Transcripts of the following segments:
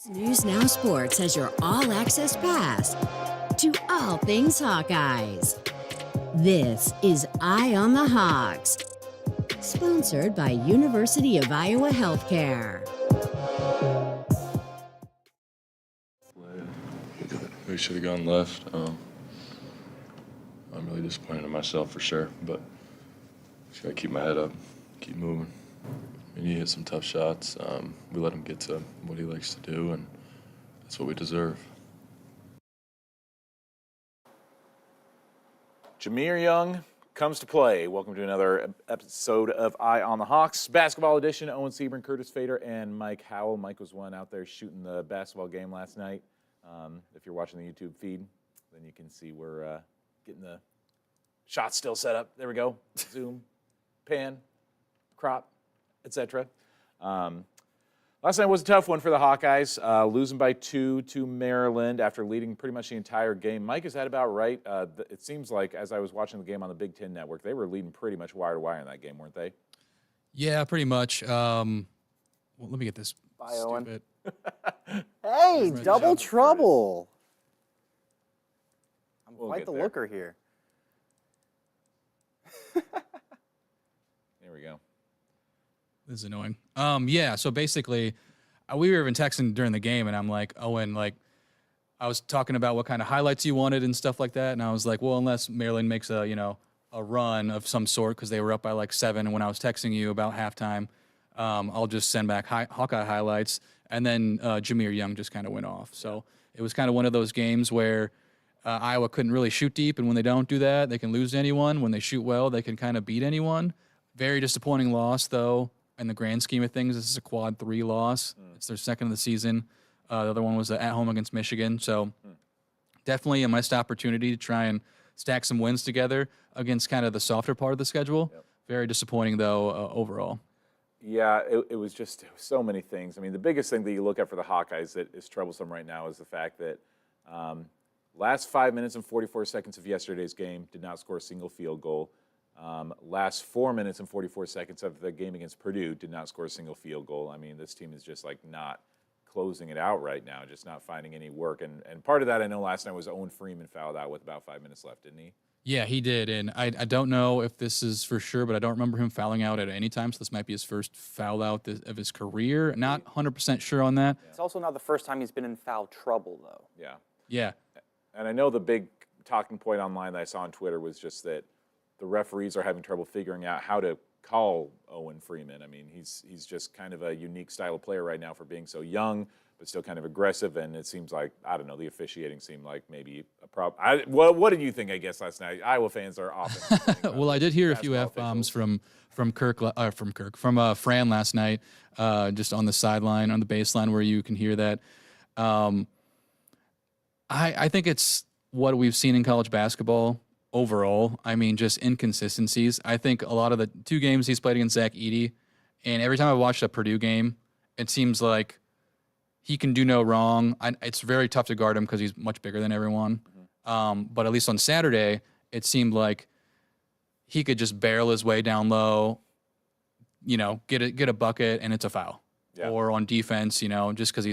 News Now Sports has your all-access pass to all things Hawkeyes. This is Eye on the Hawks, sponsored by University of Iowa Healthcare. We should have gone left. I'm really disappointed in myself for sure, but just gotta keep my head up, keep moving. We need to hit some tough shots. We let him get to what he likes to do, and that's what we deserve. Jahmir Young comes to play. Welcome to another episode of Eye on the Hawks. Basketball edition, Owen Sebring, Curtis Fader, and Mike Howell. Mike was one out there shooting the basketball game last night. If you're watching the YouTube feed, then you can see we're getting the shots still set up. There we go. Zoom, pan, crop, etc. Last night was a tough one for the Hawkeyes, losing by 2 to Maryland after leading pretty much the entire game. Mike, is that about right? It seems like, as I was watching the game on the Big Ten Network, they were leading pretty much wire to wire in that game, weren't they? Yeah, pretty much. Well, let me get this. Bye, Owen. Hey, double trouble. I'm We'll quite the there. looker here. There we go. This is annoying. Yeah, so basically, we were even texting during the game, and I'm like, Owen, I was talking about what kind of highlights you wanted and stuff like that, and I was like, well, unless Maryland makes a run of some sort, because they were up by 7 when I was texting you about halftime, I'll just send back Hawkeye highlights, and then Jahmir Young just kind of went off. So it was kind of one of those games where Iowa couldn't really shoot deep, and when they don't do that, they can lose to anyone. When they shoot well, they can kind of beat anyone. Very disappointing loss, though. In the grand scheme of things, this is a quad 3 loss. It's their second of the season. The other one was at home against Michigan. So definitely a missed opportunity to try and stack some wins together against kind of the softer part of the schedule. Yep. Very disappointing, though, overall. Yeah, it was just so many things. I mean, the biggest thing that you look at for the Hawkeyes that is troublesome right now is the fact that last 5 minutes and 44 seconds of yesterday's game did not score a single field goal. Last 4 minutes and 44 seconds of the game against Purdue did not score a single field goal. I mean, this team is just not closing it out right now, just not finding any work. And part of that, I know last night was Owen Freeman fouled out with about 5 minutes left, didn't he? Yeah, he did. And I don't know if this is for sure, but I don't remember him fouling out at any time. So this might be his first foul out of his career. Not 100% sure on that. It's also not the first time he's been in foul trouble, though. Yeah. Yeah. And I know the big talking point online that I saw on Twitter was just that the referees are having trouble figuring out how to call Owen Freeman. I mean, he's just kind of a unique style of player right now for being so young, but still kind of aggressive. And it seems like, I don't know, the officiating seemed like maybe a problem. What did you think, I guess, last night? Iowa fans are often. Well, I did hear a few F-bombs from Fran last night, just on the sideline, on the baseline where you can hear that. I think it's what we've seen in college basketball overall. I mean, just inconsistencies. I think a lot of the 2 games he's played against Zach Edey, and every time I watched a Purdue game, it seems like he can do no wrong. It's very tough to guard him because he's much bigger than everyone. But at least on Saturday, it seemed like he could just barrel his way down low, get a bucket, and it's a foul. Yeah. Or on defense, just because he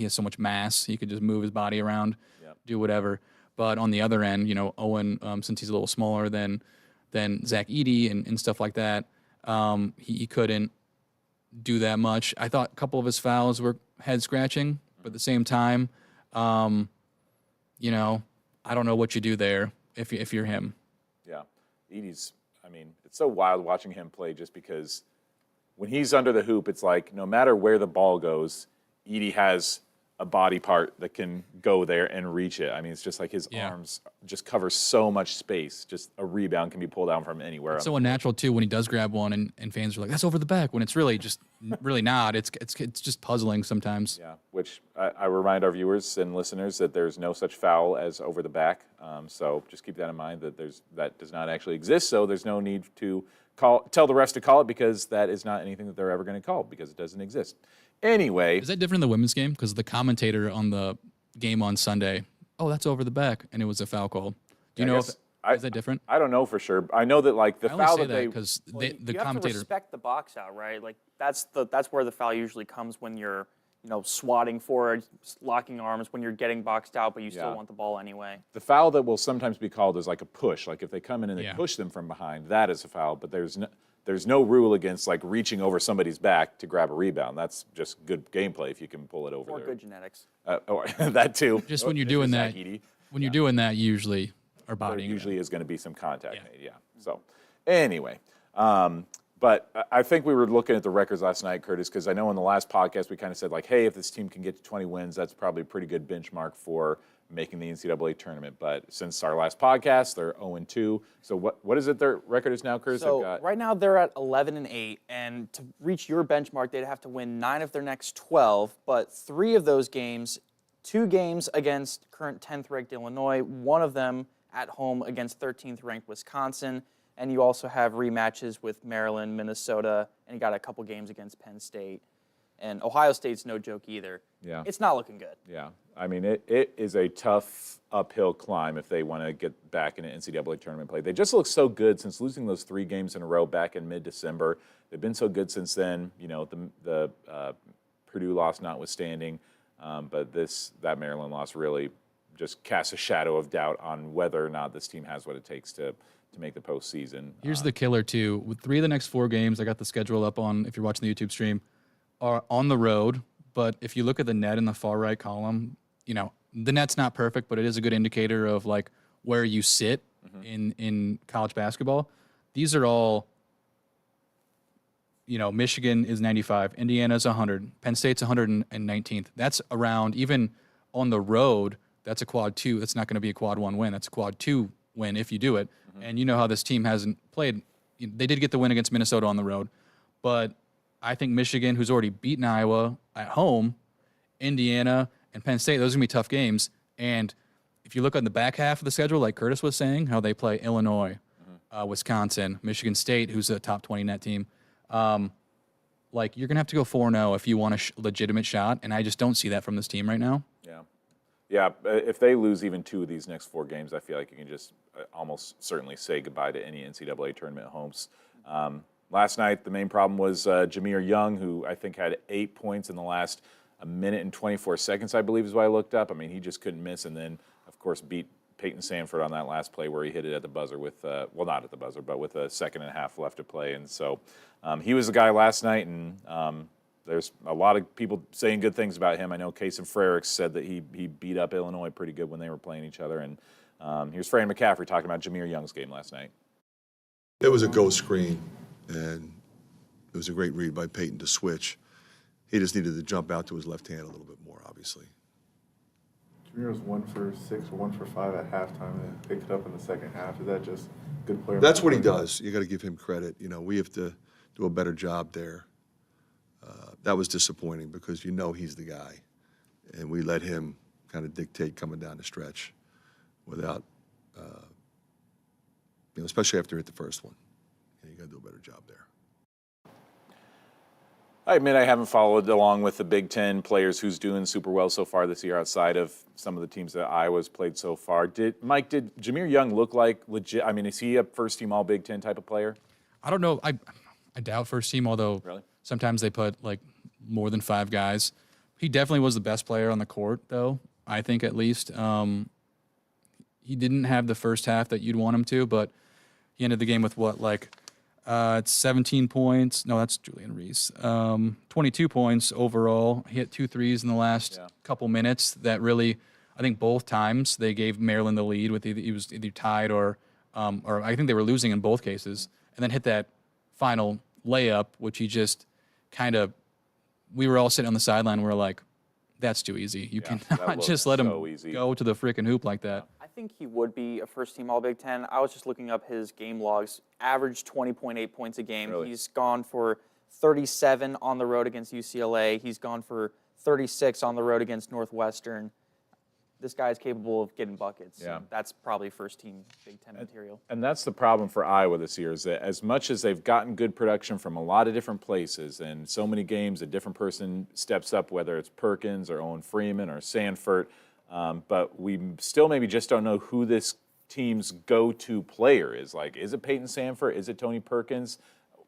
has so much mass, he could just move his body around, do whatever. But on the other end, Owen, since he's a little smaller than Zach Edey and stuff like that, he couldn't do that much. I thought a couple of his fouls were head-scratching, but at the same time, I don't know what you do there if you're him. Yeah. Edey's, it's so wild watching him play just because when he's under the hoop, it's like no matter where the ball goes, Edey has a body part that can go there and reach it. I mean, it's just like his arms just cover so much space. Just a rebound can be pulled out from anywhere. It's so unnatural too when he does grab one, and fans are like, "That's over the back," when it's really just really not. It's just puzzling sometimes. Yeah, which I remind our viewers and listeners that there's no such foul as over the back. So just keep that in mind that that does not actually exist. So there's no need to tell the refs to call it because that is not anything that they're ever going to call because it doesn't exist. Anyway. Is that different in the women's game? Because the commentator on the game on Sunday, that's over the back, and it was a foul call. Do you know if is that different? I don't know for sure. I know that the foul that they because the you commentator have to respect the box out, right? Like that's where the foul usually comes when you're swatting forward, locking arms when you're getting boxed out, but you still Yeah. want the ball anyway. The foul that will sometimes be called is like a push. Like if they come in and they Yeah. push them from behind, that is a foul. But there's no rule against like reaching over somebody's back to grab a rebound. That's just good gameplay if you can pull it over Or there. good genetics. Or that too. Just when you're Mr. doing that, Zach Edey. when you're doing that, you usually are There bodying. usually is going to be some contact Yeah. made, yeah. So anyway, but I think we were looking at the records last night, Curtis, because I know in the last podcast we kind of said like, hey, if this team can get to 20 wins, that's probably a pretty good benchmark for making the NCAA tournament. But since our last podcast, they're 0-2. So what is it their record is now, Curtis? So right now they're at 11-8, and to reach your benchmark, they'd have to win 9 of their next 12. But 3 of those games, 2 games against current 10th ranked Illinois, 1 of them at home against 13th ranked Wisconsin, and you also have rematches with Maryland, Minnesota, and you got a couple games against Penn State. And Ohio State's no joke either. Yeah. It's not looking good. Yeah, I mean, it is a tough uphill climb if they want to get back into NCAA tournament play. They just look so good since losing those 3 games in a row back in mid-December. They've been so good since then, the Purdue loss notwithstanding. But that Maryland loss really just casts a shadow of doubt on whether or not this team has what it takes to make the postseason. Here's the killer, too. With 3 of the next 4 games, I got the schedule up on, if you're watching the YouTube stream, are on the road. But if you look at the net in the far right column, the net's not perfect, but it is a good indicator of like where you sit in college basketball. These are all, Michigan is 95, Indiana's 100, Penn State's 119th. That's around, even on the road, that's a quad 2. That's not going to be a quad 1 win. That's a quad 2 win if you do it. And you know how this team hasn't played. They did get the win against Minnesota on the road, but I think Michigan, who's already beaten Iowa at home, Indiana, and Penn State, those are going to be tough games. And if you look on the back half of the schedule, like Curtis was saying, how they play Illinois, Wisconsin, Michigan State, who's a top 20 net team, you're going to have to go 4-0 if you want a legitimate shot, and I just don't see that from this team right now. Yeah, if they lose even 2 of these next 4 games, I feel like you can just almost certainly say goodbye to any NCAA tournament homes. Last night, the main problem was Jahmir Young, who I think had 8 points in the last 1 minute and 24 seconds, I believe is what I looked up. I mean, he just couldn't miss, and then, of course, beat Peyton Sanford on that last play where he hit it at the buzzer with, not at the buzzer, but with a second and a half left to play. And so he was the guy last night, and there's a lot of people saying good things about him. I know Kason Frericks said that he beat up Illinois pretty good when they were playing each other. And here's Fran McCaffrey talking about Jahmir Young's game last night. It was a go screen, and it was a great read by Peyton to switch. He just needed to jump out to his left hand a little bit more, obviously. Jahmir was 1 for 6 or 1 for 5 at halftime and then picked it up in the second half. Is that just good player? That's what he does. You got to give him credit. We have to do a better job there. That was disappointing because he's the guy, and we let him kind of dictate coming down the stretch without, especially after he hit the first one. You got to do a better job there. I admit I haven't followed along with the Big Ten players who's doing super well so far this year outside of some of the teams that Iowa's played so far. Did Jahmir Young look like legit? I mean, is he a first-team All-Big Ten type of player? I don't know. I doubt first team, although sometimes they put like more than 5 guys. He definitely was the best player on the court, though, I think at least. He didn't have the first half that you'd want him to, but he ended the game with it's 17 points. No, that's Julian Reese. 22 points overall. He hit 2 threes in the last couple minutes that really, I think both times they gave Maryland the lead with he was either tied or I think they were losing in both cases, and then hit that final layup, which he just kind of, we were all sitting on the sideline. We were like, that's too easy. You cannot just let him go to the freaking hoop like that. I think he would be a first-team All-Big Ten. I was just looking up his game logs. Averaged 20.8 points a game. Really? He's gone for 37 on the road against UCLA. He's gone for 36 on the road against Northwestern. This guy is capable of getting buckets. Yeah. That's probably first-team Big Ten material. And that's the problem for Iowa this year is that as much as they've gotten good production from a lot of different places and so many games a different person steps up, whether it's Perkins or Owen Freeman or Sanford, but we still maybe just don't know who this team's go-to player is. Like, is it Peyton Sanford? Is it Tony Perkins?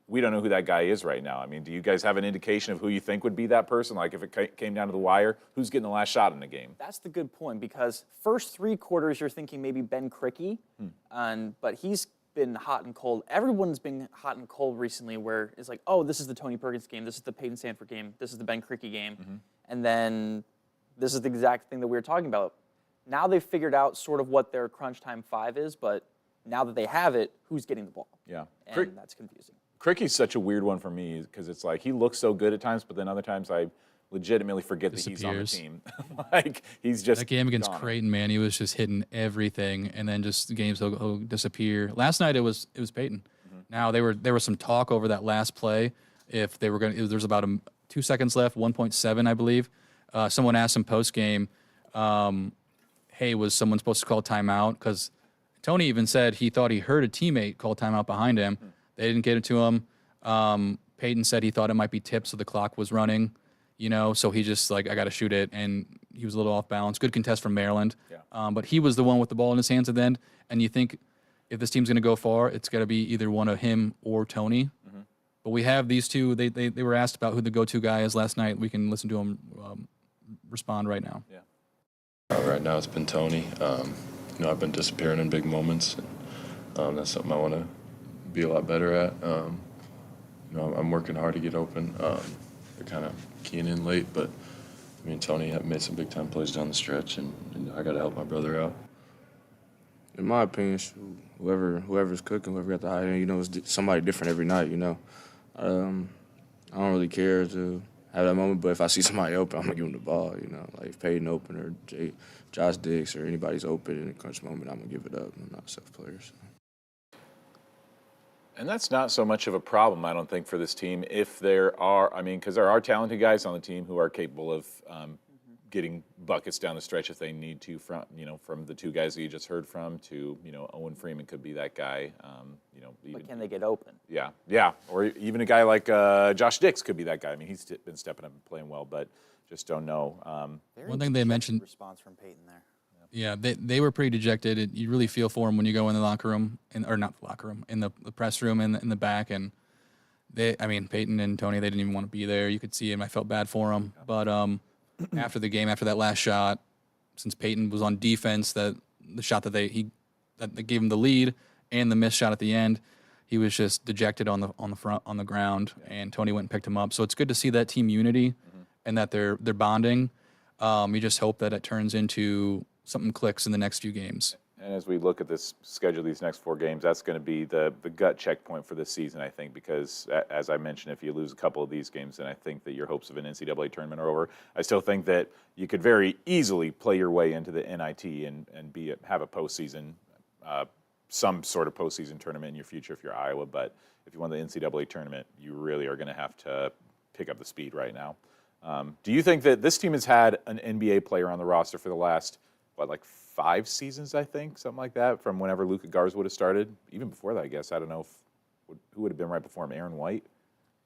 we don't know who that guy is right now. I mean, do you guys have an indication of who you think would be that person? Like if it came down to the wire, who's getting the last shot in the game? That's the good point, because first 3 quarters you're thinking maybe Ben Krikke, but he's been hot and cold. Everyone's been hot and cold recently, where it's like, oh, this is the Tony Perkins game, this is the Peyton Sandfort game, this is the Ben Krikke game, and then this is the exact thing that we were talking about. Now they've figured out sort of what their crunch time 5 is, but now that they have it, who's getting the ball? Yeah, and that's confusing. Kricke's such a weird one for me because it's like he looks so good at times, but then other times I legitimately forget that he's on the team. Like he's just that game against gone. Creighton, man, he was just hitting everything, and then just the games will disappear. Last night it was Peyton. Now there was some talk over that last play if they were going. There was about 2 seconds left, 1.7, I believe. Someone asked him post game, "Hey, was someone supposed to call timeout?" Because Tony even said he thought he heard a teammate call timeout behind him. They didn't get it to him. Peyton said he thought it might be tipped, so the clock was running, so he just like, I got to shoot it, and he was a little off balance. Good contest from Maryland. Yeah. But he was the one with the ball in his hands at the end, and you think if this team's going to go far, it's got to be either one of him or Tony. But we have these two. They were asked about who the go-to guy is last night. We can listen to him respond right now. Yeah. Right now it's been Tony. I've been disappearing in big moments. And, that's something I want to be a lot better at. I'm working hard to get open. They're kind of keying in late, but me and Tony have made some big-time plays down the stretch, and I got to help my brother out. In my opinion, whoever's cooking, whoever got the high end, it's somebody different every night, I don't really care to have that moment, but if I see somebody open, I'm going to give them the ball, Like if Peyton open or Josh Dix or anybody's open in a crunch moment, I'm going to give it up. I'm not a self-player, so. And that's not so much of a problem, I don't think, for this team. If there are, because there are talented guys on the team who are capable of getting buckets down the stretch if they need to. From the 2 guys that you just heard from to Owen Freeman could be that guy. Even, But can they get open? Yeah. Or even a guy like Josh Dix could be that guy. He's been stepping up and playing well, but just don't know. One thing they mentioned. Response from Peyton there. Yeah, they were pretty dejected. You really feel for them when you go in the locker room, or not the locker room, in the press room in the back. And Peyton and Tony, they didn't even want to be there. You could see him. I felt bad for them. But after the game, after that last shot, since Peyton was on defense, the shot that they gave him the lead and the missed shot at the end, he was just dejected on the ground. And Tony went and picked him up. So it's good to see that team unity and that they're bonding. You just hope that it turns into something clicks in the next few games. And as we look at this schedule, these next 4 games, that's going to be the gut checkpoint for this season, I think, because as I mentioned, if you lose a couple of these games, then I think that your hopes of an NCAA tournament are over. I still think that you could very easily play your way into the NIT and have a postseason, some sort of postseason tournament in your future if you're Iowa. But if you want the NCAA tournament, you really are going to have to pick up the speed right now. Do you think that this team has had an NBA player on the roster for the last 5 seasons, I think, something like that, from whenever Luka Garza would have started? Even before that, I guess. I don't know who would have been right before him, Aaron White?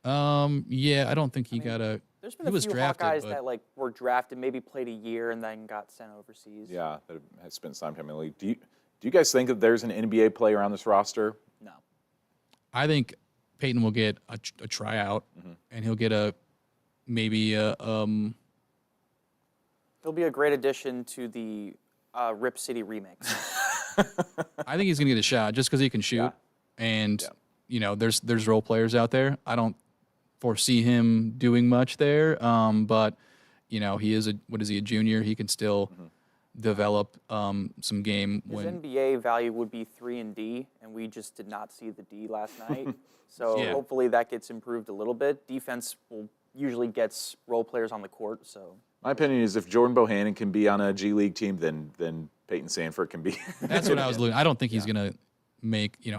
Yeah, I don't think he got a. There's been he a was few drafted, Hawkeyes but- that were drafted, maybe played a year, and then got sent overseas. Yeah, that has spent some time in the league. Do you guys think that there's an NBA player on this roster? No. I think Peyton will get a tryout, and he'll get maybe a. He'll be a great addition to the Rip City remix. I think he's gonna get a shot just because he can shoot, and there's role players out there. I don't foresee him doing much there, but he is a junior? He can still develop some game. His NBA value would be 3 and D, and we just did not see the D last night. So hopefully that gets improved a little bit. Defense usually gets role players on the court. So my opinion is if Jordan Bohannon can be on a G League team, then Peyton Sandfort can be. That's what I was looking. I don't think he's gonna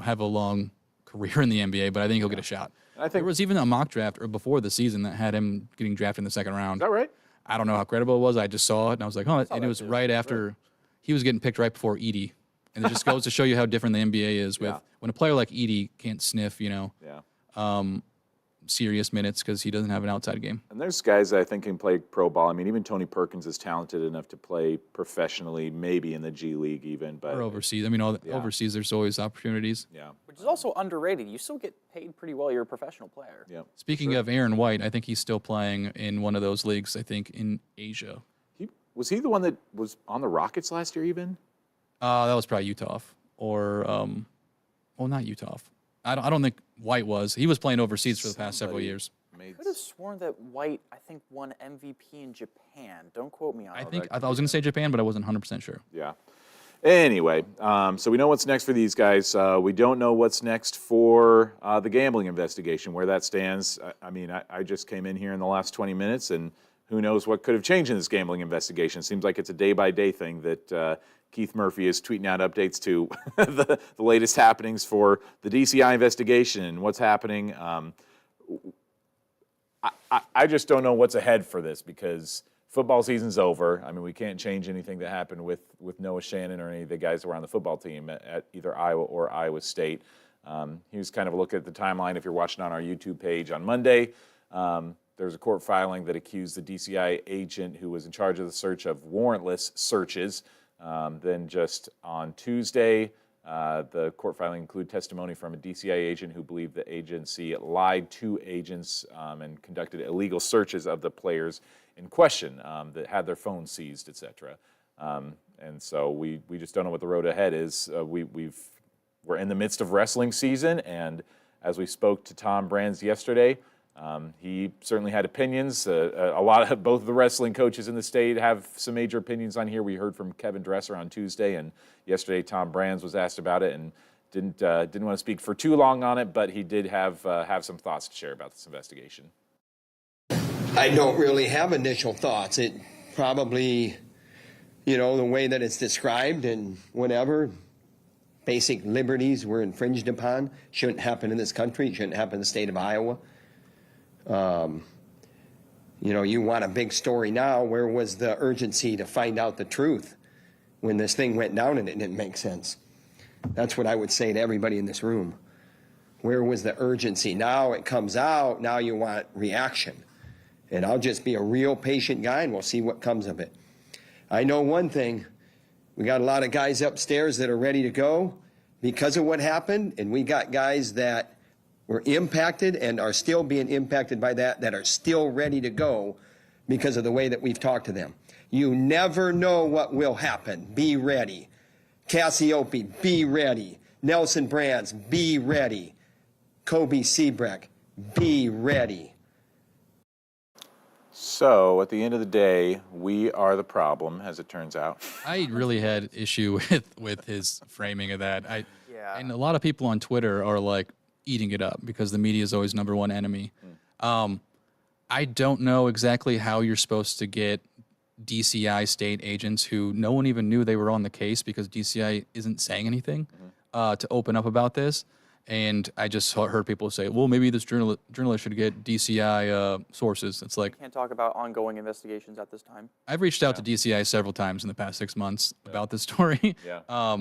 have a long career in the NBA, but I think he'll get a shot. I think there was even a mock draft or before the season that had him getting drafted in the 2nd round. Is that right? I don't know how credible it was. I just saw it and I was like, oh, and it was right after he was getting picked right before Edey. And it just goes to show you how different the NBA is with when a player like Edey can't sniff, Yeah. serious minutes because he doesn't have an outside game. And there's guys that I think can play pro ball. I mean, even Tony Perkins is talented enough to play professionally, maybe in the G League even. But Or overseas. I mean, overseas, there's always opportunities. Yeah. Which is also underrated. You still get paid pretty well. You're a professional player. Yeah. Speaking of Aaron White, I think he's still playing in one of those leagues, I think, in Asia. Was he the one that was on the Rockets last year even? That was probably Utah. Or, well, not Utah. I don't think White was. He was playing overseas for the past several years. I could have sworn that White, I think, won MVP in Japan. Don't quote me on that. I was going to say Japan, but I wasn't 100% sure. Yeah. Anyway, so we know what's next for these guys. We don't know what's next for the gambling investigation, where that stands. I mean, I just came in here in the last 20 minutes, and who knows what could have changed in this gambling investigation. It seems like it's a day-by-day thing that Keith Murphy is tweeting out updates to the latest happenings for the DCI investigation and what's happening. I just don't know what's ahead for this because football season's over. I mean, we can't change anything that happened with Noah Shannon or any of the guys that were on the football team at either Iowa or Iowa State. Here's kind of a look at the timeline if you're watching on our YouTube page on Monday. There's a court filing that accused the DCI agent who was in charge of the search of warrantless searches. Then just on Tuesday, the court filing included testimony from a DCI agent who believed the agency lied to agents and conducted illegal searches of the players in question that had their phones seized, etc. And so we just don't know what the road ahead is. We're in the midst of wrestling season, and as we spoke to Tom Brands yesterday, he certainly had opinions. A lot of both of the wrestling coaches in the state have some major opinions on here. We heard from Kevin Dresser on Tuesday, and yesterday Tom Brands was asked about it and didn't want to speak for too long on it, but he did have some thoughts to share about this investigation. I don't really have initial thoughts. It probably, the way that it's described and whatever, basic liberties were infringed upon. Shouldn't happen in this country. Shouldn't happen in the state of Iowa. You want a big story now. Where was the urgency to find out the truth when this thing went down and it didn't make sense? That's what I would say to everybody in this room. Where was the urgency? Now it comes out. Now you want reaction. And I'll just be a real patient guy and we'll see what comes of it. I know one thing. We got a lot of guys upstairs that are ready to go because of what happened. And we got guys that were impacted and are still being impacted by that are still ready to go because of the way that we've talked to them. You never know what will happen. Be ready. Cassiope, be ready. Nelson Brands, be ready. Kobe Seabreck, be ready. So, at the end of the day, we are the problem, as it turns out. I really had issue with his framing of that. Yeah. And a lot of people on Twitter are like eating it up because the media is always number one enemy. I don't know exactly how you're supposed to get DCI state agents who no one even knew they were on the case because DCI isn't saying anything to open up about this. And I just heard people say, well, maybe this journalist should get DCI sources. It's like, Can't talk about ongoing investigations at this time. I've reached out to DCI several times in the past 6 months about this story. Yeah.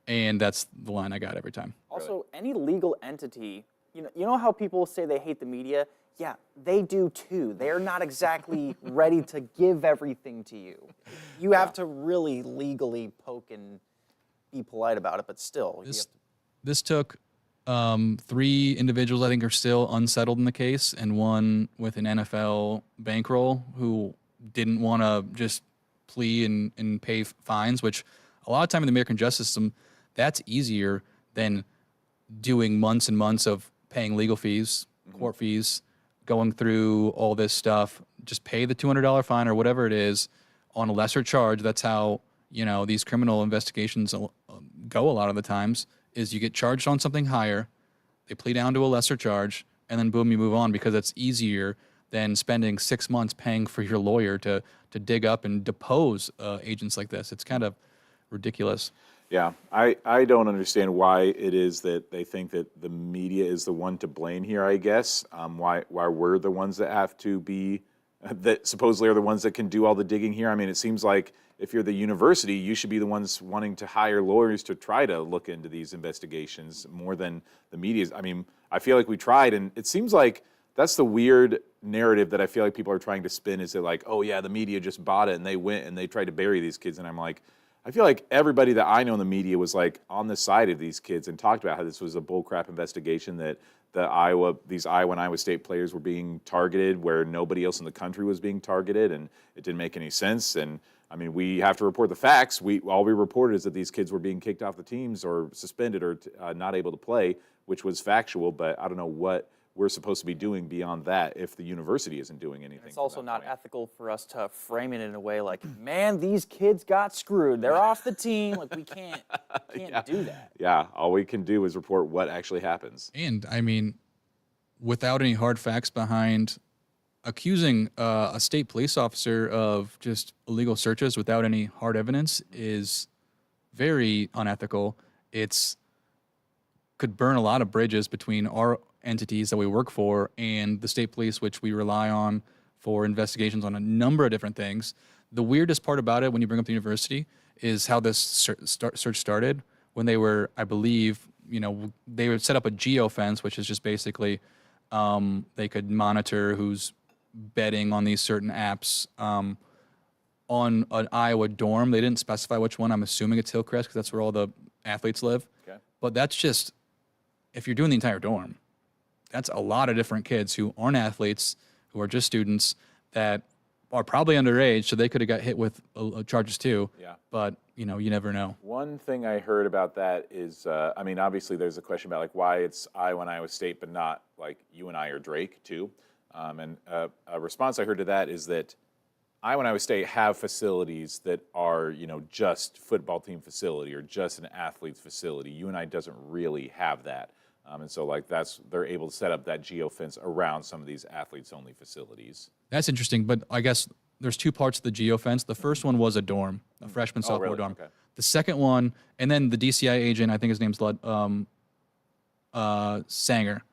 And that's the line I got every time. Also, any legal entity, you know how people say they hate the media? Yeah, they do too. They're not exactly ready to give everything to you. You have to really legally poke and be polite about it, but still. This took 3 individuals I think are still unsettled in the case, and one with an NFL bankroll who didn't want to just plea and pay fines, which a lot of time in the American justice system, that's easier than doing months and months of paying legal fees, court fees, going through all this stuff. Just pay the $200 fine or whatever it is on a lesser charge. That's how, these criminal investigations go a lot of the times, is you get charged on something higher, they plea down to a lesser charge, and then boom, you move on because it's easier than spending 6 months paying for your lawyer to dig up and depose agents like this. It's kind of ridiculous. Yeah, I don't understand why it is that they think that the media is the one to blame here, I guess. Why we're the ones that have to be, that supposedly are the ones that can do all the digging here. I mean, it seems like if you're the university, you should be the ones wanting to hire lawyers to try to look into these investigations more than the media. I mean, I feel like we tried, and it seems like that's the weird narrative that I feel like people are trying to spin. Is that like, oh yeah, the media just bought it and they went and they tried to bury these kids, and I'm like, I feel like everybody that I know in the media was like on the side of these kids and talked about how this was a bullcrap investigation, that these Iowa and Iowa State players were being targeted where nobody else in the country was being targeted, and it didn't make any sense. And I mean, we have to report the facts. All we reported is that these kids were being kicked off the teams or suspended or not able to play, which was factual. But I don't know what we're supposed to be doing beyond that if the university isn't doing anything. It's also not ethical for us to frame it in a way like, man, these kids got screwed. They're off the team. Like, we can't do that. Yeah, all we can do is report what actually happens. And I mean, without any hard facts behind, accusing a state police officer of just illegal searches without any hard evidence is very unethical. It's could burn a lot of bridges between our entities that we work for and the state police, which we rely on for investigations on a number of different things. The weirdest part about it, when you bring up the university, is how this search started. When they were, I believe, they would set up a geofence, which is just basically they could monitor who's betting on these certain apps on an Iowa dorm. They didn't specify which one. I'm assuming it's Hillcrest because that's where all the athletes live. Okay. But that's just, if you're doing the entire dorm, that's a lot of different kids who aren't athletes, who are just students that are probably underage, so they could have got hit with charges too. Yeah. But, you never know. One thing I heard about that is, I mean, obviously there's a question about like why it's Iowa and Iowa State, but not like UNI or Drake too. And a response I heard to that is that Iowa and Iowa State have facilities that are, just football team facility or just an athlete's facility. UNI doesn't really have that. And so like they're able to set up that geofence around some of these athletes only facilities. That's interesting, but I guess there's two parts of the geofence. The first one was a dorm, a freshman sophomore really? dorm. Okay. The second one, and then the DCI agent, I think his name's Sanger,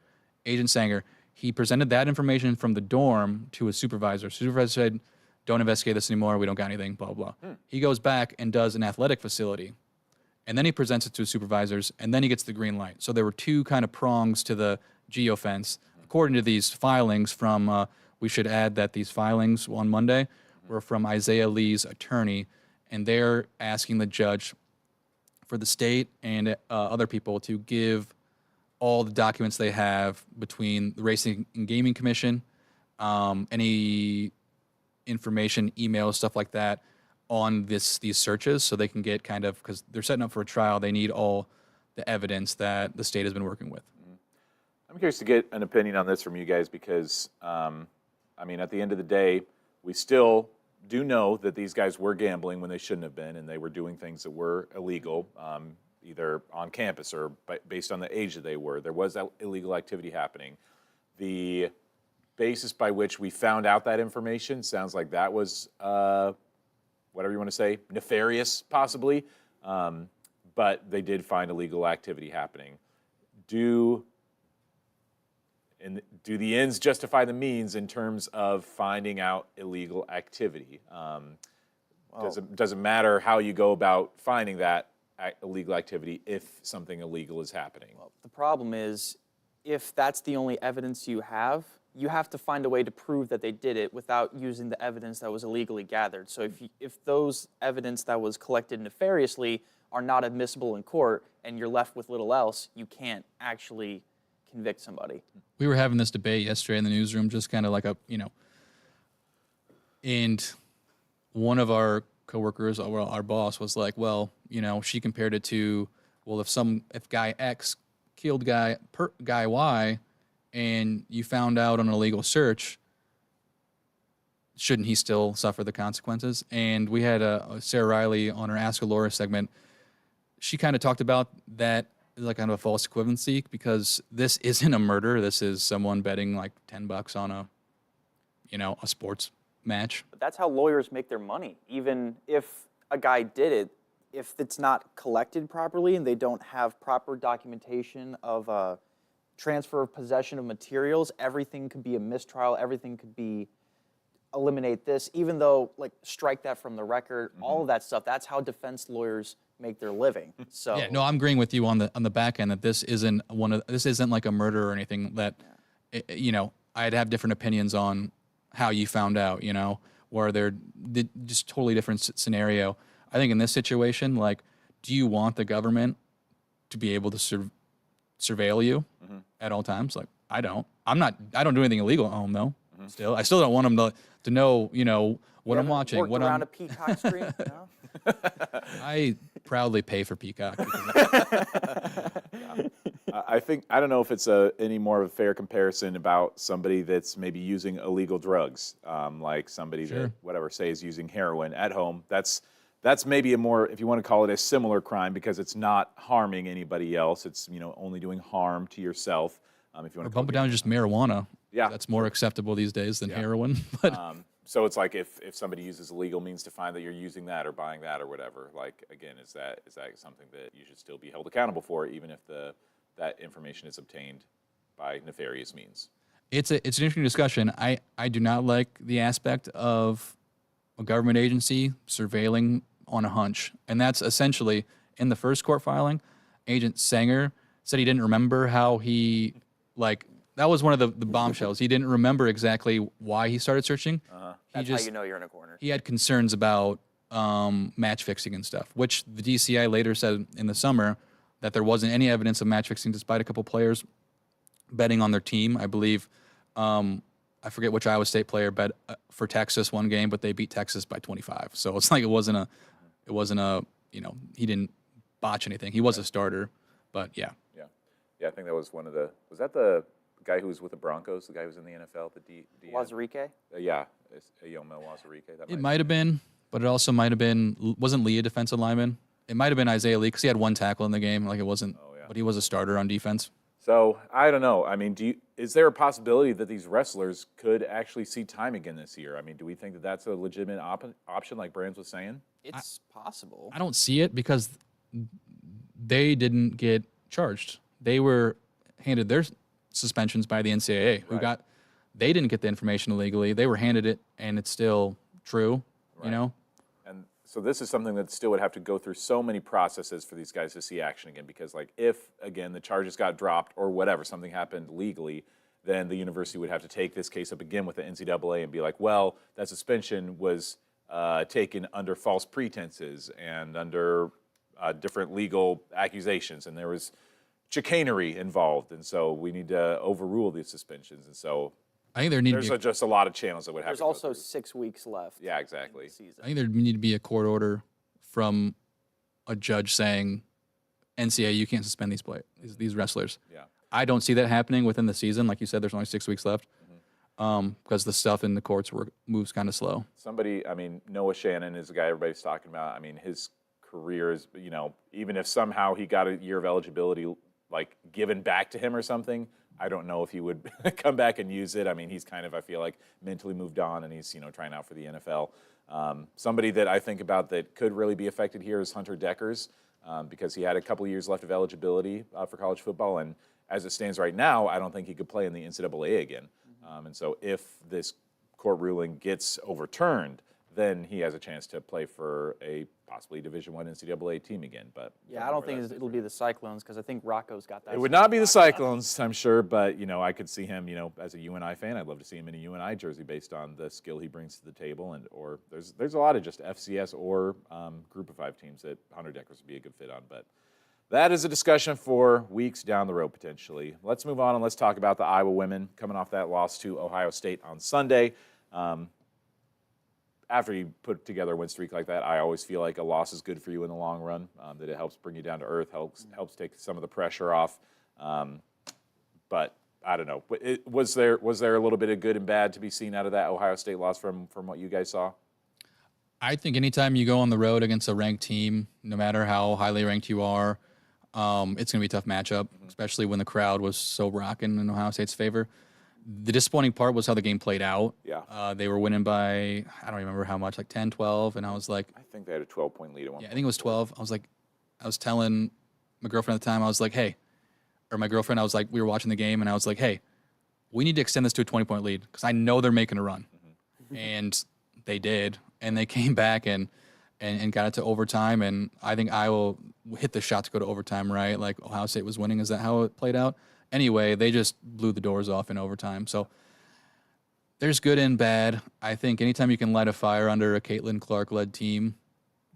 Agent Sanger. He presented that information from the dorm to his supervisor. Supervisor said, "Don't investigate this anymore. We don't got anything." Blah blah. He goes back and does an athletic facility. And then he presents it to his supervisors, and then he gets the green light. So there were two kind of prongs to the geofence. According to these filings from, we should add that these filings on Monday were from Isaiah Lee's attorney, and they're asking the judge for the state and other people to give all the documents they have between the Racing and Gaming Commission, any information, emails, stuff like that, on these searches, so they can get kind of, because they're setting up for a trial, they need all the evidence that the state has been working with. I'm curious to get an opinion on this from you guys because, I mean, at the end of the day, we still do know that these guys were gambling when they shouldn't have been, and they were doing things that were illegal, either on campus or based on the age that they were. There was that illegal activity happening. The basis by which we found out that information sounds like that was whatever you want to say, nefarious possibly, but they did find illegal activity happening. Do the ends justify the means in terms of finding out illegal activity? Does it matter how you go about finding that illegal activity if something illegal is happening? Well, the problem is, if that's the only evidence you have to find a way to prove that they did it without using the evidence that was illegally gathered. So if those evidence that was collected nefariously are not admissible in court and you're left with little else, you can't actually convict somebody. We were having this debate yesterday in the newsroom, just kind of like and one of our coworkers, our boss, was like, well, she compared it to, well, if guy X killed guy Y, and you found out on an illegal search, shouldn't he still suffer the consequences? And we had Sarah Riley on her Ask a Laura segment. She kind of talked about that as like kind of a false equivalency, because this isn't a murder. This is someone betting like $10 on a sports match. But that's how lawyers make their money. Even if a guy did it, if it's not collected properly and they don't have proper documentation of transfer of possession of materials, everything could be a mistrial, everything could be eliminate this, even though, like, strike that from the record, all of that stuff. That's how defense lawyers make their living. So yeah, no, I'm agreeing with you on the back end that this isn't like a murder or anything that, I'd have different opinions on how you found out, where they're just totally different scenario. I think in this situation, like, do you want the government to be able to surveil you at all times? Like, I don't. I don't do anything illegal at home though. I still don't want them to know, what I'm watching. Worked around a Peacock screen. No? I proudly pay for Peacock. I don't know if it's any more of a fair comparison about somebody that's maybe using illegal drugs, like somebody that say is using heroin at home. That's maybe a more, if you want to call it a similar crime, because it's not harming anybody else. It's only doing harm to yourself. If you want to bump it down to just marijuana. Yeah, that's more acceptable these days than heroin. But so it's like if somebody uses illegal means to find that you're using that or buying that or whatever. Like, again, is that something that you should still be held accountable for, even if that information is obtained by nefarious means? It's an interesting discussion. I do not like the aspect of a government agency surveilling on a hunch, and that's essentially in the first court filing. Agent Sanger said he didn't remember how he that was one of the bombshells. He didn't remember exactly why he started searching. That's how you know you're in a corner. He had concerns about match fixing and stuff, which the DCI later said in the summer that there wasn't any evidence of match fixing, despite a couple players betting on their team. I believe, I forget which Iowa State player bet for Texas one game, but they beat Texas by 25. So it's like it wasn't a he didn't botch anything. He was a starter, but yeah. I think that was was that the guy who was with the Broncos, the guy who was in the NFL, the Wazirike? Yeah, Yomel Wazirike. It might have been, but it also might have been, wasn't Lee a defensive lineman? It might have been Isaiah Lee, because he had one tackle in the game. Like, it wasn't, but he was a starter on defense. So, I don't know. I mean, is there a possibility that these wrestlers could actually see time again this year? I mean, do we think that that's a legitimate option, like Brands was saying? It's possible. I don't see it, because they didn't get charged. They were handed their suspensions by the NCAA, they didn't get the information illegally. They were handed it, and it's still true, And so this is something that still would have to go through so many processes for these guys to see action again, because, like, if, again, the charges got dropped or whatever, something happened legally, then the university would have to take this case up again with the NCAA and be like, well, that suspension was taken under false pretenses and under different legal accusations, and there was chicanery involved, and so we need to overrule these suspensions. And so I think there's just a lot of channels that would have to go There's also through. 6 weeks left. Yeah, exactly. I think there need to be a court order from a judge saying, NCAA, you can't suspend these wrestlers. Yeah. I don't see that happening within the season. Like you said, there's only 6 weeks left, because the stuff in the courts moves kind of slow. Noah Shannon is the guy everybody's talking about. I mean, his career is, even if somehow he got a year of eligibility given back to him or something, I don't know if he would come back and use it. I mean, he's kind of, I feel like, mentally moved on, and he's, trying out for the NFL. Somebody that I think about that could really be affected here is Hunter Deckers, because he had a couple years left of eligibility for college football, and as it stands right now, I don't think he could play in the NCAA again. And so if this court ruling gets overturned, then he has a chance to play for a possibly Division I NCAA team again. But I don't think it'll be the Cyclones, because I think Rocco's got that. It would not be the Cyclones, I'm sure, but I could see him. As a UNI fan, I'd love to see him in a UNI jersey based on the skill he brings to the table, or there's a lot of just FCS or Group of 5 teams that Hunter Deckers would be a good fit on. But that is a discussion for weeks down the road potentially. Let's move on and let's talk about the Iowa women coming off that loss to Ohio State on Sunday. After you put together a win streak like that, I always feel like a loss is good for you in the long run, that it helps bring you down to earth, helps take some of the pressure off. But I don't know. Was there a little bit of good and bad to be seen out of that Ohio State loss from what you guys saw? I think anytime you go on the road against a ranked team, no matter how highly ranked you are, it's going to be a tough matchup, especially when the crowd was so rocking in Ohio State's favor. The disappointing part was how the game played out. Yeah. They were winning by, I don't remember how much, like 10, 12, and I was like... I think they had a 12-point lead at one point. I think it was 12. I was telling my girlfriend at the time, I was like, hey, or my girlfriend, I was like, we were watching the game, and I was like, hey, we need to extend this to a 20-point lead, because I know they're making a run. And they did, and they came back and got it to overtime, and I think Iowa hit the shot to go to overtime, right? Like, Ohio State was winning. Is that how it played out? Anyway, they just blew the doors off in overtime. So There's good and bad. I think anytime you can light a fire under a Caitlin Clark-led team,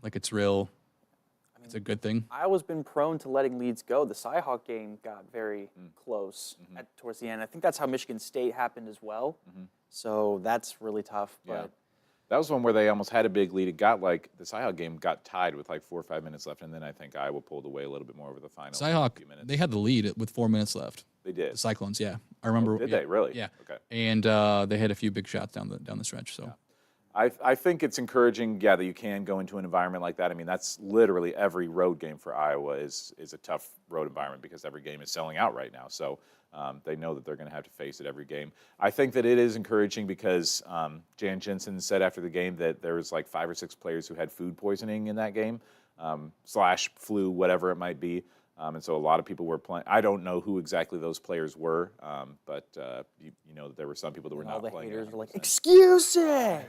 like it's it's a good thing. Iowa's been prone to letting leads go. The Cyhawk game got very close towards the end. I think that's how Michigan State happened as well. So that's really tough. But Yeah. That was one where they almost had a big lead. It got the Cyhawk game got tied with 4 or 5 minutes left, and then I think Iowa pulled away a little bit more over the final. Cyhawk, few minutes. they had the lead with 4 minutes left. They did. The Cyclones, yeah. I remember. Did yeah, they really? Yeah. Okay. And they had a few big shots down the stretch. So. Yeah. I think it's encouraging, that you can go into an environment like that. I mean, that's literally every road game for Iowa is a tough road environment because every game is selling out right now. So they know that they're going to have to face it every game. I think that it is encouraging because Jan Jensen said after the game that there was 5 or 6 players who had food poisoning in that game, / flu, whatever it might be. And so a lot of people were playing. I don't know who exactly those players were, but you know that there were some people that were not all the playing. haters were like, excuses!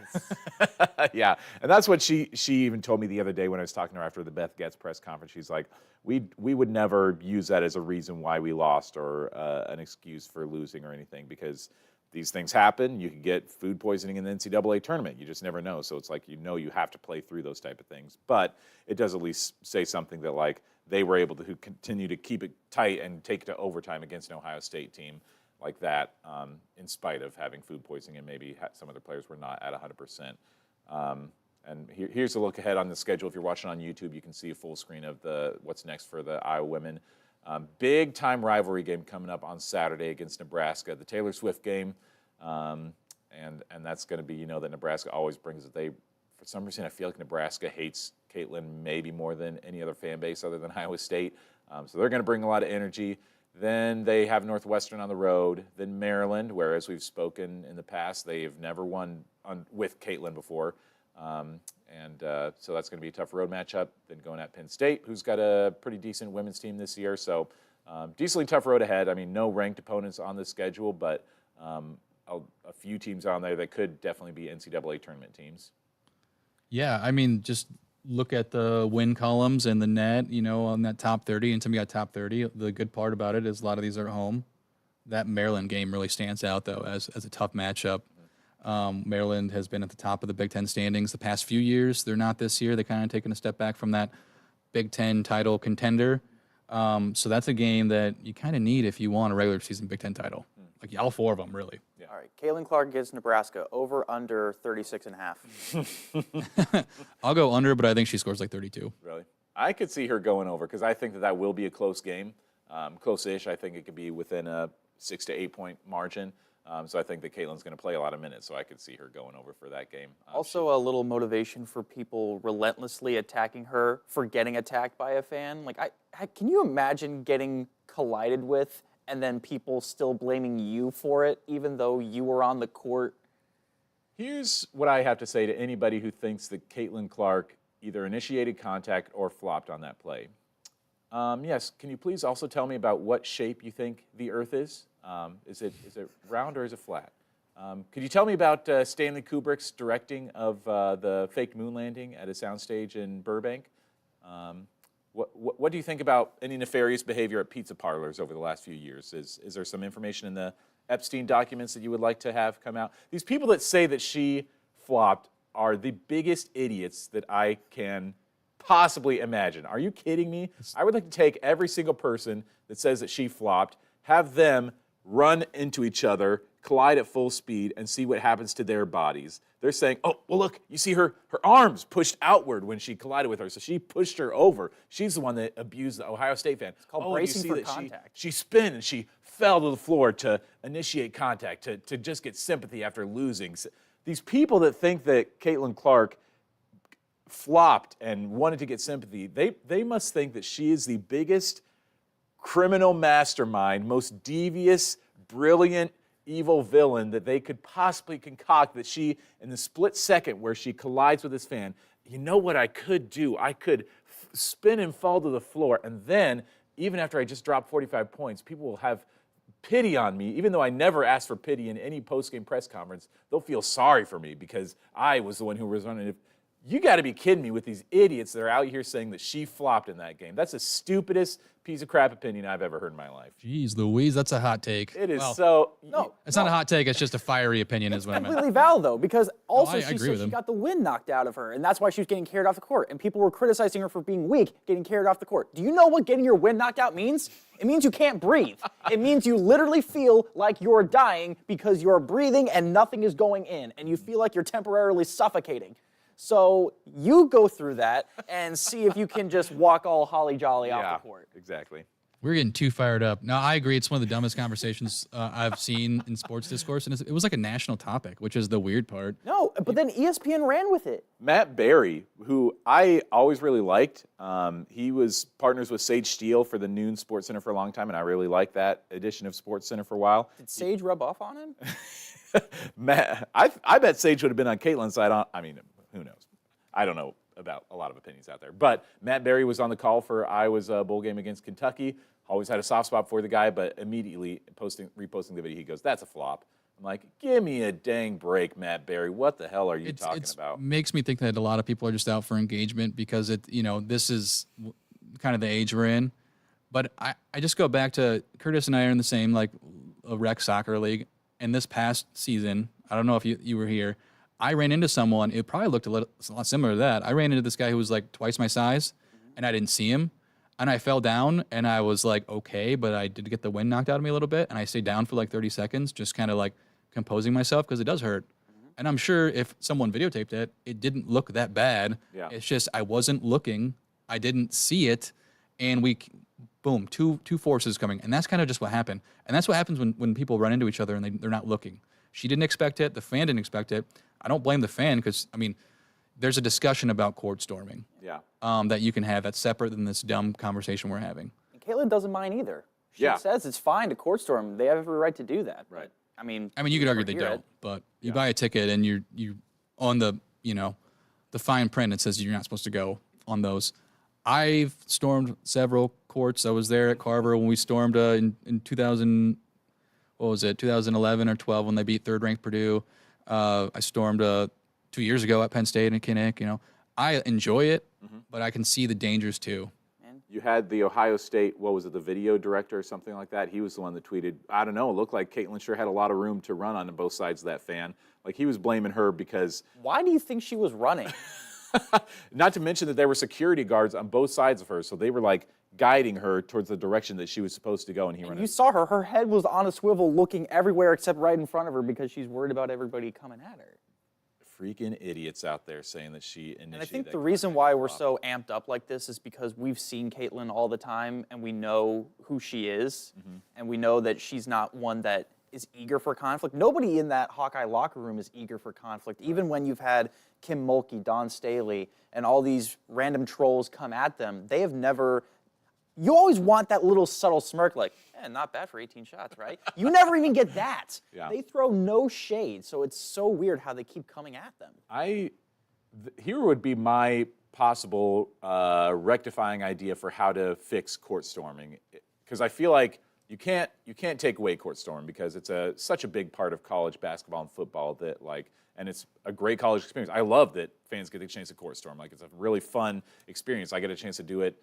Yeah, and that's what she even told me the other day when I was talking to her after the Beth Getz press conference. She's like, we would never use that as a reason why we lost or an excuse for losing or anything because these things happen. You could get food poisoning in the NCAA tournament. You just never know. So it's you have to play through those type of things. But it does at least say something that they were able to continue to keep it tight and take it to overtime against an Ohio State team like that, in spite of having food poisoning and maybe some other players were not at 100%. And here's a look ahead on the schedule. If you're watching on YouTube, you can see a full screen of what's next for the Iowa women. Big time rivalry game coming up on Saturday against Nebraska, the Taylor Swift game, and that's going to be that Nebraska always brings it. For some reason, I feel like Nebraska hates Caitlin maybe more than any other fan base other than Iowa State. So they're going to bring a lot of energy. Then they have Northwestern on the road. Then Maryland, where, as we've spoken in the past, they've never won with Caitlin before. So that's going to be a tough road matchup. Then going at Penn State, who's got a pretty decent women's team this year. So decently tough road ahead. I mean, no ranked opponents on the schedule, but a few teams on there that could definitely be NCAA tournament teams. Yeah, I mean, just look at the win columns and the net, on that top 30. And somebody got top 30. The good part about it is a lot of these are at home. That Maryland game really stands out, though, as a tough matchup. Maryland has been at the top of the Big Ten standings the past few years. They're not this year. They're kind of taking a step back from that Big Ten title contender. So that's a game that you kind of need if you want a regular season Big Ten title. All 4 of them, really. Yeah. All right, Caitlin Clark against Nebraska, over under 36.5. I'll go under, but I think she scores 32. Really? I could see her going over because I think that will be a close game. Close-ish. I think it could be within a 6 to 8 point margin. So I think that Caitlin's going to play a lot of minutes, so I could see her going over for that game. Also, a little motivation for people relentlessly attacking her for getting attacked by a fan. Can you imagine getting collided with and then people still blaming you for it, even though you were on the court? Here's what I have to say to anybody who thinks that Caitlin Clark either initiated contact or flopped on that play. Yes, can you please also tell me about what shape you think the Earth is? Is it round or is it flat? Could you tell me about Stanley Kubrick's directing of the fake moon landing at a soundstage in Burbank? What do you think about any nefarious behavior at pizza parlors over the last few years? Is there some information in the Epstein documents that you would like to have come out? These people that say that she flopped are the biggest idiots that I can possibly imagine. Are you kidding me? I would like to take every single person that says that she flopped, have them run into each other, collide at full speed, and see what happens to their bodies. They're saying, oh, well, look, you see her arms pushed outward when she collided with her, so she pushed her over. She's the one that abused the Ohio State fan. It's called bracing for contact. She spun and she fell to the floor to initiate contact, to just get sympathy after losing. These people that think that Caitlin Clark flopped and wanted to get sympathy, they must think that she is the biggest criminal mastermind, most devious, brilliant, evil villain that they could possibly concoct, that she, in the split second where she collides with this fan, you know what I could do? I could spin and fall to the floor, and then, even after I just dropped 45 points, people will have pity on me. Even though I never asked for pity in any post-game press conference, they'll feel sorry for me because I was the one who was running. You got to be kidding me with these idiots that are out here saying that she flopped in that game. That's the stupidest piece of crap opinion I've ever heard in my life. Jeez Louise, that's a hot take. It is no. It's not a hot take. It's just a fiery opinion is what I meant. Completely valid, though, because also I she agree said with she him. got the wind knocked out of her, and that's why she was getting carried off the court. And people were criticizing her for being weak, getting carried off the court. Do you know what getting your wind knocked out means? It means you can't breathe. It means you literally feel like you're dying because you're breathing and nothing is going in, and you feel like you're temporarily suffocating. So you go through that and see if you can just walk all holly jolly off the court. Exactly. We're getting too fired up. No, I agree. It's one of the dumbest conversations I've seen in sports discourse, and it was like a national topic, which is the weird part. No, but then ESPN ran with it. Matt Berry, who I always really liked, he was partners with Sage Steele for the Noon Sports Center for a long time, and I really liked that edition of Sports Center for a while. Did Sage rub off on him? Matt, I bet Sage would have been on Caitlin's side. I mean, who knows? I don't know about a lot of opinions out there. But Matt Berry was on the call for Iowa's bowl game against Kentucky. Always had a soft spot for the guy, but immediately reposting the video, he goes, "That's a flop." I'm like, give me a dang break, Matt Berry. What the hell are you talking about? Makes me think that a lot of people are just out for engagement because this is kind of the age we're in. But I just go back to Curtis and I are in the same a rec soccer league. And this past season, I don't know if you were here, I ran into someone, it probably looked a lot similar to that. I ran into this guy who was like twice my size, and I didn't see him. And I fell down, and I was like, okay, but I did get the wind knocked out of me a little bit, and I stayed down for like 30 seconds, just kind of like composing myself, because it does hurt. And I'm sure if someone videotaped it, it didn't look that bad. Yeah. It's just I wasn't looking, I didn't see it, and boom, two forces coming. And that's kind of just what happened. And that's what happens when people run into each other and they're not looking. She didn't expect it, the fan didn't expect it. I don't blame the fan, because, I mean, there's a discussion about court storming that you can have that's separate than this dumb conversation we're having. And Caitlin doesn't mind either. She says it's fine to court storm. They have every right to do that. Right. I mean, you could argue they don't, but you buy a ticket and you on the the fine print, it says you're not supposed to go on those. I've stormed several courts. I was there at Carver when we stormed in 2000. What was it? 2011 or 12 when they beat third-ranked Purdue. I stormed 2 years ago at Penn State in Kinnick. I enjoy it, but I can see the dangers too. You had the Ohio State, what was it, the video director or something like that? He was the one that tweeted, I don't know, it looked like Caitlin sure had a lot of room to run on both sides of that fan. Like, he was blaming her because... Why do you think she was running? Not to mention that there were security guards on both sides of her, so they were like guiding her towards the direction that she was supposed to go, and he ran. You saw her head was on a swivel looking everywhere except right in front of her because she's worried about everybody coming at her. Freaking idiots out there saying that she initiated. And I think the reason why we're so amped up like this is because we've seen Caitlin all the time, and we know who she is, and we know that she's not one that is eager for conflict. Nobody in that Hawkeye locker room is eager for conflict. Even when you've had Kim Mulkey, Don Staley, and all these random trolls come at them, they have never... You always want that little subtle smirk like, not bad for 18 shots, right? You never even get that. Yeah. They throw no shade, so it's so weird how they keep coming at them. Here would be my possible rectifying idea for how to fix court storming, because I feel like you can't take away court storm because it's such a big part of college basketball and football that and it's a great college experience. I love that fans get the chance to court storm. Like, it's a really fun experience. I get a chance to do it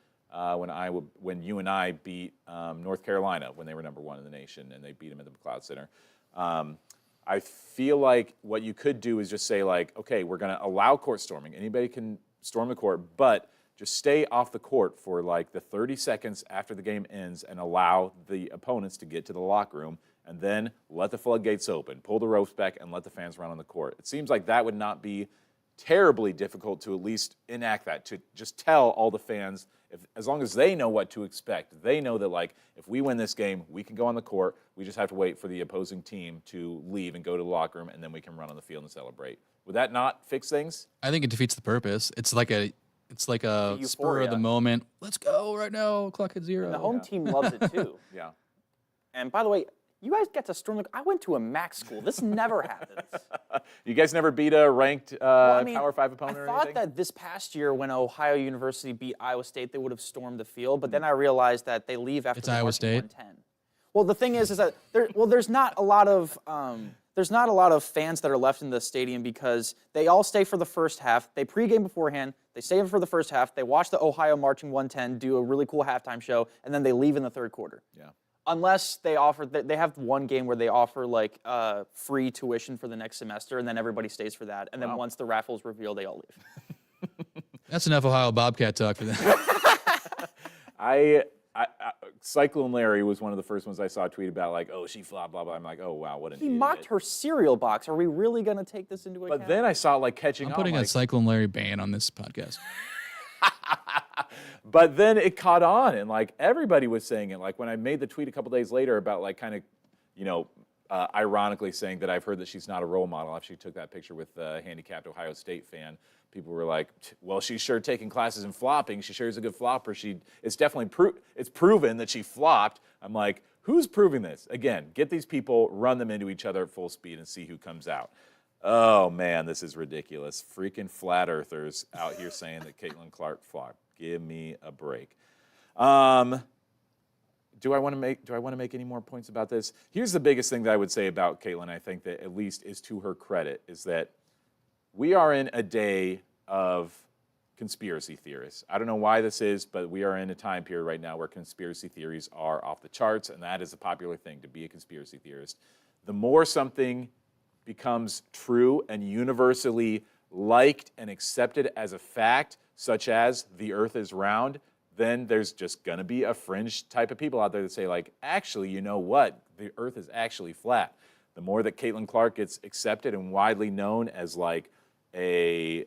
when you and I beat North Carolina when they were #1 in the nation, and they beat them at the McLeod Center. I feel like what you could do is just say, like, okay, we're going to allow court storming. Anybody can storm the court, but just stay off the court for like the 30 seconds after the game ends and allow the opponents to get to the locker room, and then let the floodgates open, pull the ropes back, and let the fans run on the court. It seems like that would not be terribly difficult to at least enact that, to just tell all the fans, as long as they know what to expect, they know that, like, if we win this game, we can go on the court, we just have to wait for the opposing team to leave and go to the locker room, and then we can run on the field and celebrate. Would that not fix things? I think it defeats the purpose. It's like a spur of the moment. Let's go right now. Clock at 0. And the home team loves it too. Yeah. And by the way, you guys get to storm. I went to a MAC school. This never happens. You guys never beat a ranked Power 5 opponent or anything? I thought that this past year when Ohio University beat Iowa State, they would have stormed the field. But then I realized that they leave after It's Iowa State. 110. Well, the thing is that there's not a lot of there's not a lot of fans that are left in the stadium because they all stay for the first half. They pregame beforehand. They stay for the first half. They watch the Ohio Marching 110 do a really cool halftime show, and then they leave in the third quarter. Yeah. Unless they have one game where they offer like free tuition for the next semester, and then everybody stays for that. And then once the raffle's revealed, they all leave. That's enough Ohio Bobcat talk for that. Cyclone Larry was one of the first ones I saw tweet about, like, oh, she flopped, blah, blah. I'm like, oh, wow, what an He idiot. mocked her cereal box. Are we really going to take this into account? But then I saw, like, catching I'm on. putting like, a Cyclone Larry ban on this podcast. But then it caught on, and, like, everybody was saying it. Like, when I made the tweet a couple days later about, like, kind of, ironically saying that I've heard that she's not a role model after she took that picture with the handicapped Ohio State fan, people were like, well, she's sure taking classes in flopping. She sure is a good flopper. It's definitely it's proven that she flopped. I'm like, who's proving this? Again, get these people, run them into each other at full speed and see who comes out. Oh, man, this is ridiculous. Freaking flat earthers out here saying that Caitlin Clark flopped. Give me a break. Do I want to make any more points about this? Here's the biggest thing that I would say about Caitlin, I think that at least is to her credit, is that we are in a day of conspiracy theorists. I don't know why this is, but we are in a time period right now where conspiracy theories are off the charts, and that is a popular thing, to be a conspiracy theorist. The more something becomes true and universally liked and accepted as a fact, such as the earth is round, then there's just going to be a fringe type of people out there that say, like, actually, you know what? The earth is actually flat. The more that Caitlin Clark gets accepted and widely known as, like, a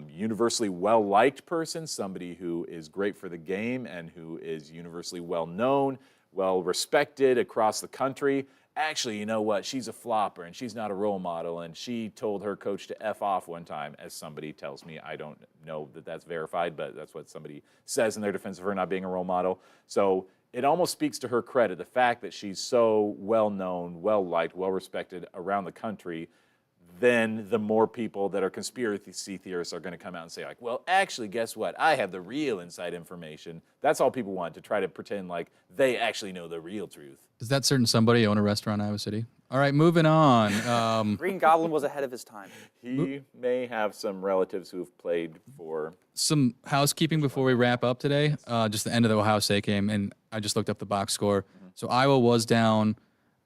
universally well-liked person, somebody who is great for the game and who is universally well-known, well-respected across the country, actually, you know what? She's a flopper and she's not a role model, and she told her coach to F off one time, as somebody tells me. I don't know that that's verified, but that's what somebody says in their defense of her not being a role model. So it almost speaks to her credit, the fact that she's so well-known, well-liked, well-respected around the country. Then the more people that are conspiracy theorists are going to come out and say, like, well, actually, guess what? I have the real inside information. That's all people want, to try to pretend like they actually know the real truth. Does that certain somebody own a restaurant in Iowa City? All right, moving on. Green Goblin was ahead of his time. He may have some relatives who have played for. Some housekeeping before we wrap up today. Just the end of the Ohio State game, and I just looked up the box score. Mm-hmm. So Iowa was down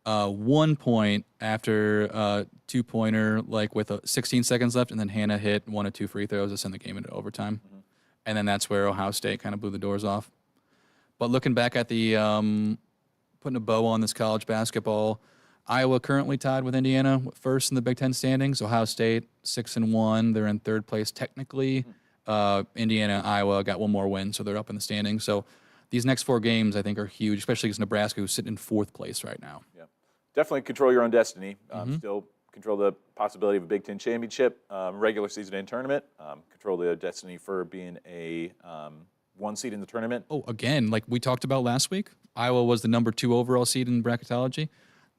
1 point after a two-pointer, like with 16 seconds left, and then Hannah hit 1 of 2 free throws to send the game into overtime. Mm-hmm. And then that's where Ohio State kind of blew the doors off. But looking back at the putting a bow on this college basketball, Iowa currently tied with Indiana first in the Big Ten standings. Ohio State 6-1. They're in third place technically. Indiana and Iowa got one more win, so they're up in the standings. So these next 4 games, I think, are huge, especially against Nebraska, who's sitting in 4th place right now. Yeah, definitely control your own destiny. Still control the possibility of a Big Ten championship, regular season and tournament. Control the destiny for being a 1 seed in the tournament. Oh, again, like we talked about last week, Iowa was the number 2 overall seed in bracketology.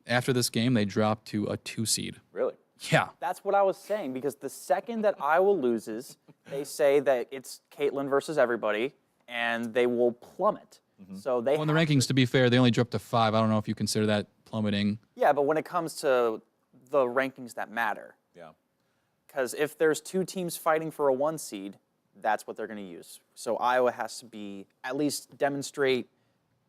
After this game, they dropped to a 2 seed. Really? Yeah. That's what I was saying, because the second that Iowa loses, they say that it's Caitlin versus everybody, and they will plummet. Mm-hmm. So they. Well, in the rankings, to be fair, they only dropped to 5. I don't know if you consider that plummeting. Yeah, but when it comes to the rankings that matter. Yeah. Because if there's 2 teams fighting for a 1 seed, that's what they're going to use. So Iowa has to be, at least demonstrate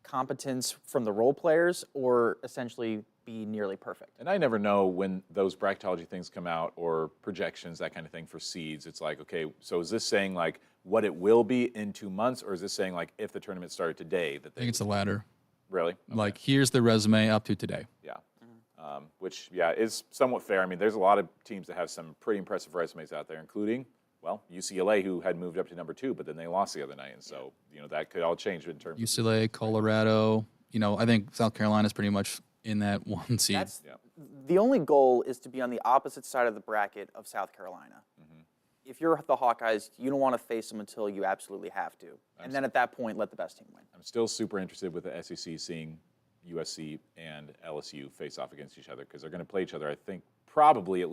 competence from the role players, or essentially be nearly perfect. And I never know when those bracketology things come out, or projections, that kind of thing, for seeds. It's like, okay, so is this saying like what it will be in 2 months, or is this saying like if the tournament started today? That I think it's the latter. Really? Okay. Like, here's the resume up to today. Yeah. Which, yeah, is somewhat fair. I mean, there's a lot of teams that have some pretty impressive resumes out there, including, well, UCLA, who had moved up to number 2, but then they lost the other night. And so, that could all change in terms UCLA, Colorado, I think South Carolina's pretty much in that 1 seed. The only goal is to be on the opposite side of the bracket of South Carolina. Mm-hmm. If you're the Hawkeyes, you don't want to face them until you absolutely have to. And then at that point, let the best team win. I'm still super interested with the SEC seeing USC and LSU face off against each other, because they're going to play each other, I think, probably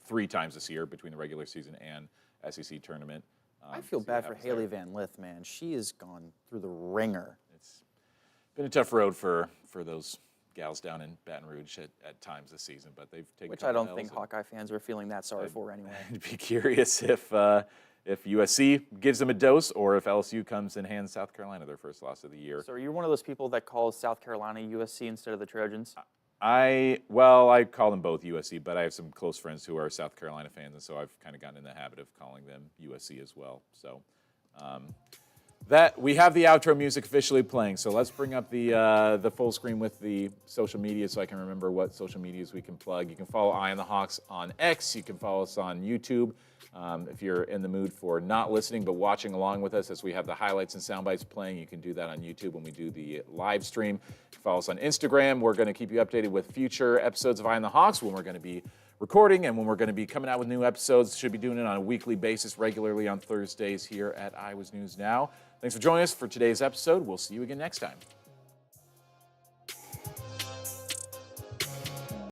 3 times this year between the regular season and SEC tournament. I feel bad for Haley Van Lith, man. She has gone through the ringer. It's been a tough road for those gals down in Baton Rouge at times this season, but they've taken. Which I don't think Hawkeye fans are feeling that sorry for anyway. I'd be curious if USC gives them a dose or if LSU comes and hands South Carolina their first loss of the year. So are you one of those people that calls South Carolina USC instead of the Trojans? I call them both USC, but I have some close friends who are South Carolina fans, and so I've kind of gotten in the habit of calling them USC as well. So that we have the outro music officially playing. So let's bring up the full screen with the social media so I can remember what social medias we can plug. You can follow Eye on the Hawks on X. You can follow us on YouTube. If you're in the mood for not listening but watching along with us as we have the highlights and sound bites playing, you can do that on YouTube when we do the live stream. Follow us on Instagram. We're going to keep you updated with future episodes of Eye on the Hawks when we're going to be recording and when we're going to be coming out with new episodes. Should be doing it on a weekly basis regularly on Thursdays here at Iowa's News Now. Thanks for joining us for today's episode. We'll see you again next time.